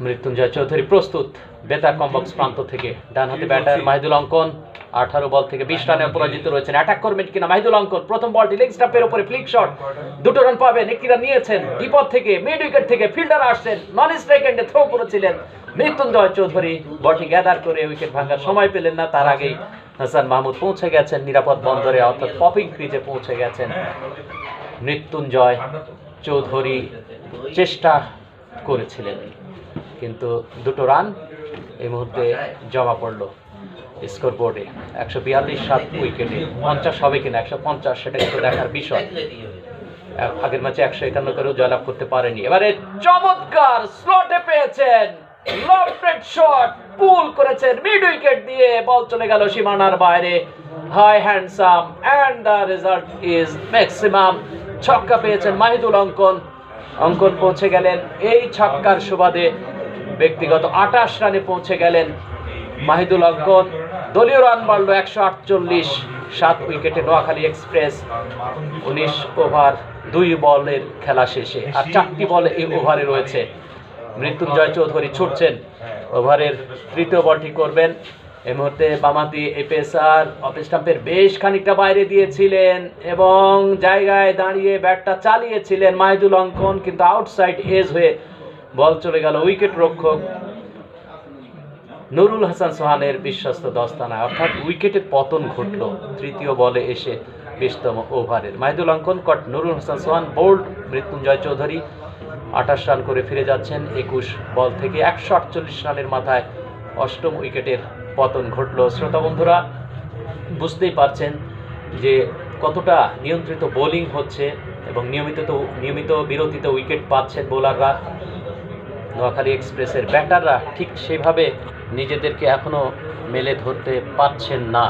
মৃত্যুঞ্জয় চৌধুরী প্রস্তুত বেতার কমবক্স প্রান্ত থেকে। ডান হাতে ব্যাটার মাহিদুল অঙ্কন 18 বল থেকে 20 রানে অপরাজিত রয়েছেন। অ্যাটাক করবেন কিনা মাহিদুল অঙ্কন? প্রথম বলটি লেগ স্টাম্পের উপরে ফ্লিক শট, 2 রান পাবেন। একটি রান নিয়েছেন বিপদ থেকে, মিড উইকেট থেকে ফিল্ডার আসছেন, নন স্ট্রাইক এন্ডে থ্রো করেছিলেন মৃত্যুঞ্জয় চৌধুরী। বলটি গ্যাদার করে উইকেট ভাঙার সময় পেলেন না, তার আগেই হাসান মাহমুদ পৌঁছে গেছেন নিরাপদ বন্দরে, অর্থাৎ পপিং ক্রিজে পৌঁছে গেছেন। মৃত্যুঞ্জয় চৌধুরী চেষ্টা করেছিলেন, কিন্তু 2 রান এই মুহূর্তে জমা পড়ল স্কোর বোর্ডে। 142 7 উইকেটে 50 হবে কিনা, 150 সেটা কিন্তু দেখার বিষয়। আগের ম্যাচে 151 করেও জয়লাভ করতে পারেনি। এবারে চমৎকার স্লটে পেয়েছেন, লফটেড শট পুল করেছেন মিড উইকেট দিয়ে, বল চলে গেল সীমানার বাইরে। High handsome and the result is maximum. ছক্কা পেয়েছেন মাহিদুল অঙ্কন। অঙ্কন পৌঁছে গেলেন এই ছক্কার সুবাদে ব্যক্তিগত 28 রানে পৌঁছে গেলেন মাহিদুল অঙ্কন। দলীয় রান বাড়ল 148 7 উইকেটে নোয়াখালী এক্সপ্রেস। 19 ওভার 2 বলের খেলা শেষে, আর 4টি বল এই ওভারে রয়েছে। মৃত্যুঞ্জয় চৌধুরী ছুটছেন, ওভারের তৃতীয় বলটি করবেন। এই মুহূর্তে বামাতি পেসার অফ স্টাম্পের বেশ খানিকটা বাইরে দিয়েছিলেন এবং জায়গায় দাঁড়িয়ে ব্যাটটা চালিয়েছিলেন মাহিদুল অঙ্কন, কিন্তু আউটসাইড এজ হয়ে বল চলে গেল উইকেট রক্ষক নুরুল হাসান সোহানের বিশ্বস্ত দস্তানায়, অর্থাৎ উইকেটের পতন ঘটল তৃতীয় বলে এসে 20তম ওভারের। মাহিদুল অঙ্কন কট, নুরুল হাসান সোহান বোল্ড। মৃত্যুঞ্জয় চৌধুরী 28 রান করে ফিরে যাচ্ছেন 21 বল থেকে। 148 রানের মাথায় 8ম উইকেটের পতন ঘটল। শ্রোতা বন্ধুরা, বুঝতেই পারছেন যে কতটা নিয়ন্ত্রিত বোলিং হচ্ছে এবং নিয়মিত বিরতিতে উইকেট পাচ্ছেন বোলাররা। নোয়াখালী এক্সপ্রেসের ব্যাটাররা ঠিক সেভাবে নিজেদেরকে এখনো মেলে ধরতে পারছেন না।